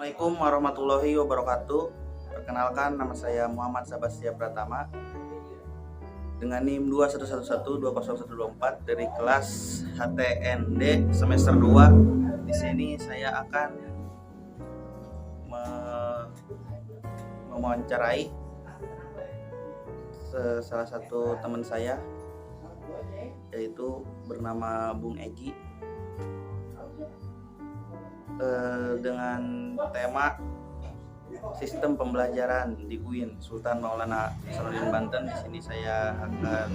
Assalamualaikum warahmatullahi wabarakatuh. Perkenalkan, nama saya Muhammad Sabastia Pratama dengan NIM 2111201124 dari kelas HTND semester 2. Di sini saya akan mewawancarai salah satu teman saya, yaitu bernama Bung Egi, dengan tema sistem pembelajaran di UIN Sultan Maulana Hasanuddin Banten. Di sini saya akan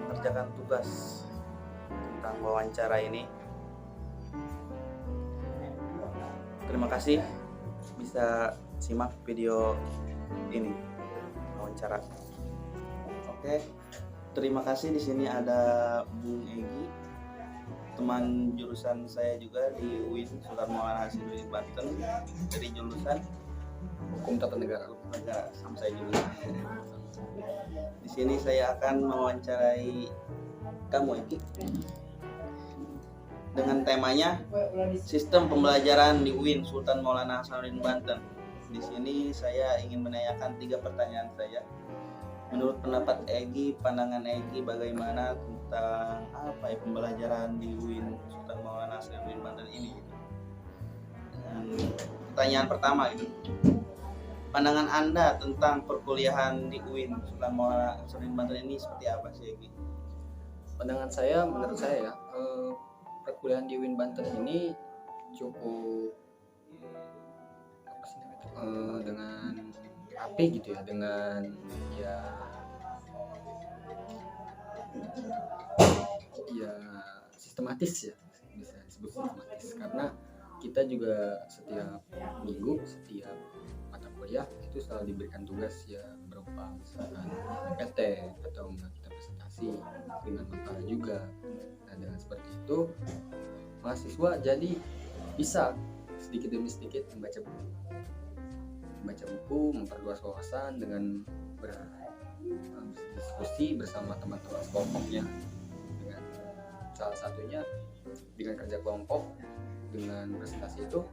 mengerjakan tugas tentang wawancara ini. Terima kasih, bisa simak video ini wawancara. Oke, terima kasih. Di sini ada Bung Egi, teman jurusan saya juga di UIN Sultan Maulana Hasanuddin Banten, dari jurusan Hukum Tata Negara. Sama saya juga. Di sini saya akan mewawancarai kamu, Egi, dengan temanya sistem pembelajaran di UIN Sultan Maulana Hasanuddin Banten. Di sini saya ingin menanyakan 3 pertanyaan saya. Menurut pendapat Egi, pandangan Egi bagaimana tentang pembelajaran di UIN Sultan Maulana Hasanuddin Banten ini? Dan pertanyaan pertama itu, pandangan Anda tentang perkuliahan di UIN Sultan Maulana Hasanuddin Banten ini seperti apa sih, Egi? Pandangan saya, menurut saya ya, perkuliahan di UIN Banten ini cukup dengan rapi gitu ya, dengan sistematis ya, bisa disebut sistematis, karena kita juga setiap minggu, setiap mata kuliah itu selalu diberikan tugas ya, berupa misalkan PT atau enggak kita presentasi dengan makalah juga. Nah, dengan seperti itu mahasiswa jadi bisa sedikit demi sedikit membaca buku, memperluas wawasan dengan berdiskusi bersama teman-teman sekelompoknya. Dengan salah satunya dengan kerja kelompok, dengan presentasi itu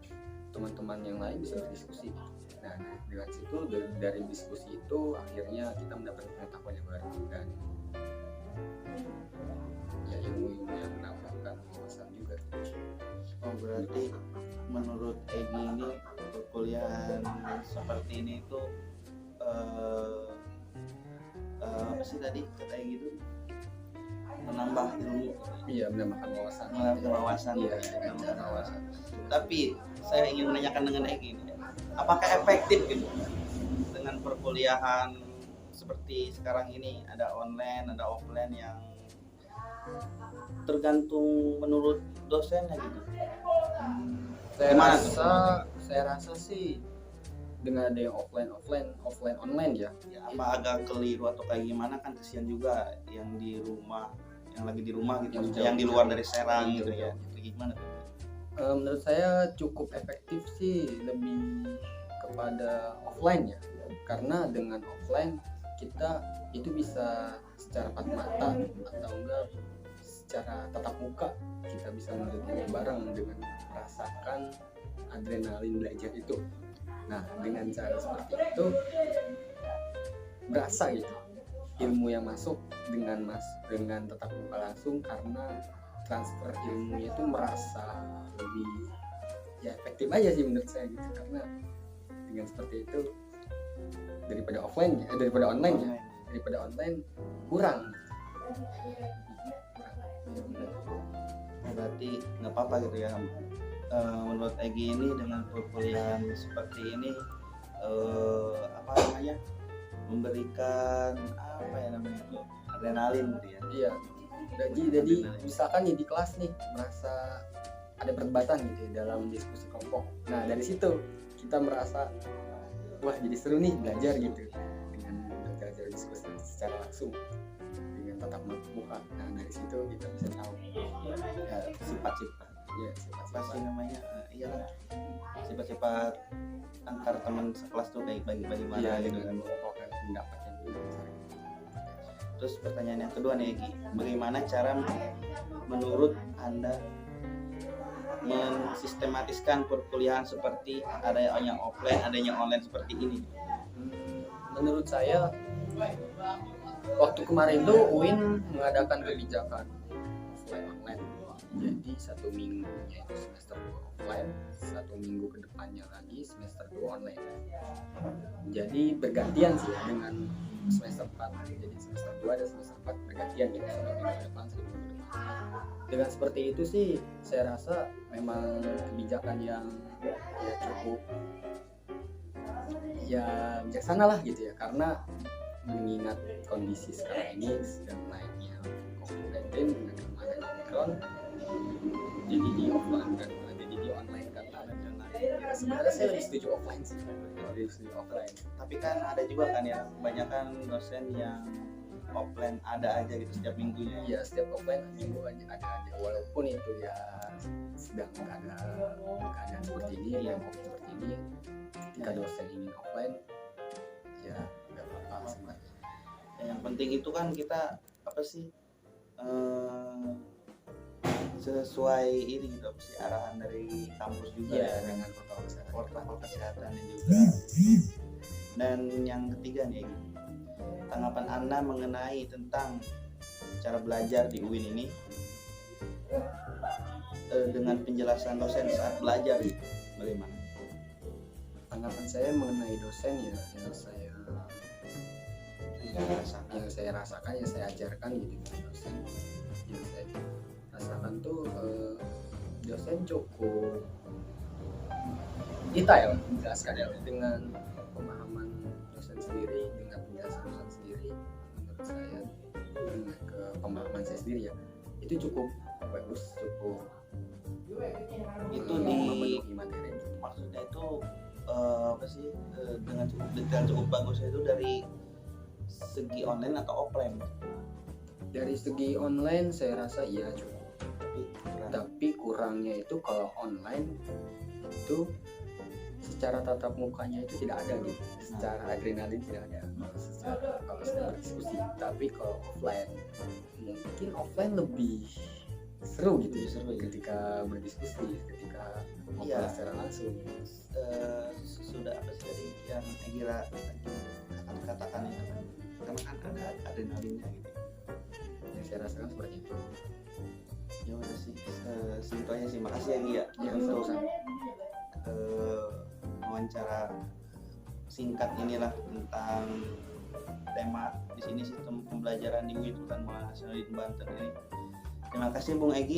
teman-teman yang lain bisa berdiskusi. Nah, dengan situ dari diskusi itu akhirnya kita mendapatkan pengetahuan yang baru dan ya ilmu-ilmu yang menambahkan wawasan juga. Oh, berarti menurut Egi ini perkuliahan seperti ini itu apa sih tadi kata Egi itu, menambah ilmu? Iya, menambahkan wawasan. Iya, menambahkan wawasan. Tapi saya ingin menanyakan dengan Egi ini, apakah efektif gitu dengan perkuliahan seperti sekarang ini, ada online, ada offline, yang tergantung menurut dosennya gitu? Saya rasa sih dengan ada yang offline online ya. Apa agak keliru atau kayak gimana, kan kesian juga yang di rumah, yang lagi di rumah gitu, yang di luar dari Serang gitu ya. Itu gimana tuh? Menurut saya cukup efektif sih, lebih kepada offline ya, karena dengan offline kita itu bisa secara empat mata atau enggak secara tatap muka, kita bisa melihat bareng dengan merasakan adrenalin belajar itu. Nah, dengan cara seperti itu berasa gitu ilmu yang masuk dengan tatap muka langsung, karena transfer ilmunya itu merasa lebih ya efektif aja sih menurut saya gitu, karena dengan seperti itu daripada online kurang. Berarti nggak apa-apa gitu ya, menurut Egi ini dengan perkuliahan seperti ini memberikan adrenalin gitu ya. Iya, jadi misalkan nih di kelas nih merasa ada perdebatan gitu ya dalam diskusi kelompok. Nah, dari situ kita merasa wah jadi seru nih belajar gitu, dengan belajar diskusi secara langsung dengan tatap muka. Nah, dari situ kita bisa tahu Ya, sifat-sifat sifat antar teman sekelas tuh kayak bagaimana gitu kan. Pendapat yang besar. Terus pertanyaan yang kedua nih, Egi, bagaimana cara menurut Anda mensistematiskan perkuliahan seperti adanya offline, adanya online seperti ini? Menurut saya waktu kemarin tuh UIN mengadakan kebijakan offline online. Jadi 1 minggunya itu semester 2 offline, 1 minggu kedepannya lagi semester 2 online. Jadi bergantian sih ya dengan semester 4. Jadi semester 2 dan semester 4 bergantian gitu, 1 minggu ke depan, 1 minggu ke depan. Dengan seperti itu sih saya rasa memang kebijakan yang ya cukup ya bijaksana lah gitu ya, karena mengingat kondisi sekarang ini sedang naiknya COVID-19 dengan kemarin Omicron, jadi di offline kan, jadi di online kan. Ya, sebenarnya saya lebih setuju offline sih, lebih setuju offline. Tapi kan ada juga kan ya kebanyakan dosen yang offline ada aja gitu setiap minggunya. Iya, setiap offline minggu aja ada aja, walaupun itu ya sedang ada keadaan seperti ini, yang COVID seperti ini, ketika dosen ingin offline ya nggak apa-apa sebenarnya. Ya, yang penting itu kan kita apa sih sesuai ini gitu apa sih arahan dari kampus juga Iya, ya, dengan protokol kesehatan. kesehatannya juga. Dan yang ketiga nih, tanggapan Anda mengenai tentang cara belajar di UIN ini dengan penjelasan dosen saat belajar gitu, bagaimana? Tanggapan saya mengenai dosen ya yang saya rasakan, yang saya ajarkan gitu dengan dosen, yang saya rasakan tuh dosen cukup detail menjelaskan ya, dengan pemahaman dosen sendiri, dengan penjelasan dosen sendiri. Menurut saya, dengan ke pemahaman saya sendiri ya, itu cukup bagus, cukup Itu di memenuhi materi. maksudnya itu apa sih dengan cukup detail cukup bagus itu dari segi online atau offline? Dari segi online saya rasa iya cukup, Tapi tapi kurangnya itu kalau online itu secara tatap mukanya itu tidak ada gitu, secara adrenalin tidak ada kalau sedang berdiskusi. Tapi kalau offline mungkin offline lebih seru gitu, Seru ya. ketika berdiskusi, ketika ngobrol Iya. secara langsung. Sudah apa sih tadi yang Egira katakan itu kan, karena kan ada adrenalinnya gitu. Yang saya rasakan seperti itu. Ya udah sih segitu aja sih, makasih ya Gi ya Ya, untuk sama-sama. wawancara singkat inilah tentang tema di sini sistem pembelajaran di UIN Sultan Maulana Hasanuddin Banten ini. Terima kasih Bung Egi.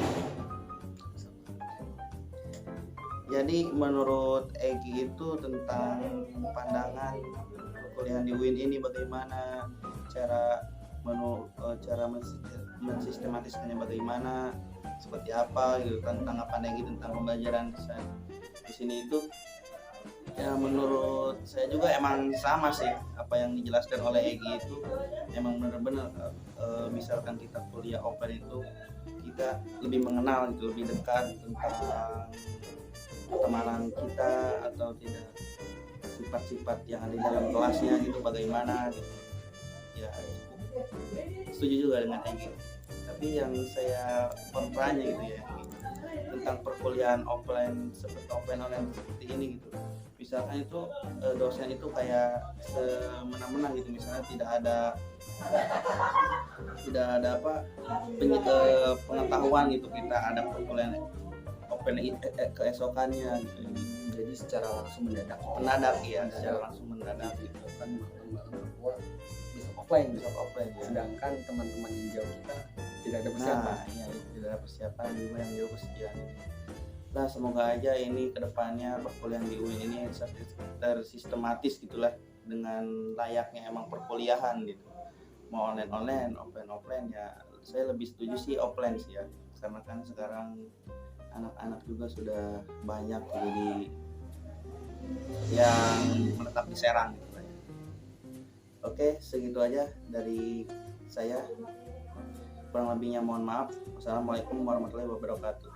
Jadi menurut Egi itu tentang pandangan perkuliahan di UIN ini bagaimana, cara mensistematiskannya bagaimana, seperti apa gitu kan, tanggapan Egi tentang pembelajaran di sini itu ya menurut saya juga emang sama sih apa yang dijelaskan oleh Egi itu emang benar-benar misalkan kita kuliah offline itu kita lebih mengenal gitu, lebih dekat tentang pertemanan kita atau tidak, sifat-sifat yang ada di dalam kelasnya gitu bagaimana gitu. Ya setuju juga dengan Egi. Tapi yang saya bertanya gitu ya tentang perkuliahan offline seperti offline online seperti ini gitu, misalkan itu dosen itu kayak semena-mena gitu, misalnya tidak ada pengetahuan gitu kita ada perkuliahan offline keesokannya gitu. Jadi secara langsung mendadak Ya secara langsung mendadak gitu kan malam-malam bahwa besok offline, ya. sedangkan teman-teman yang jauh kita tidak ada persiapan. Nah, ya, tidak ada persiapan juga yang jauh persekian. Nah, semoga aja ini kedepannya perkuliahan di UIN ini tersistematis gitulah dengan layaknya emang perkuliahan gitu. Mau online, offline ya. Saya lebih setuju sih offline sih ya. Karena kan sekarang anak-anak juga sudah banyak jadi yang menetap di Serang gitu lah ya. Oke, segitu aja dari saya. Kurang lebihnya mohon maaf. Wassalamualaikum warahmatullahi wabarakatuh.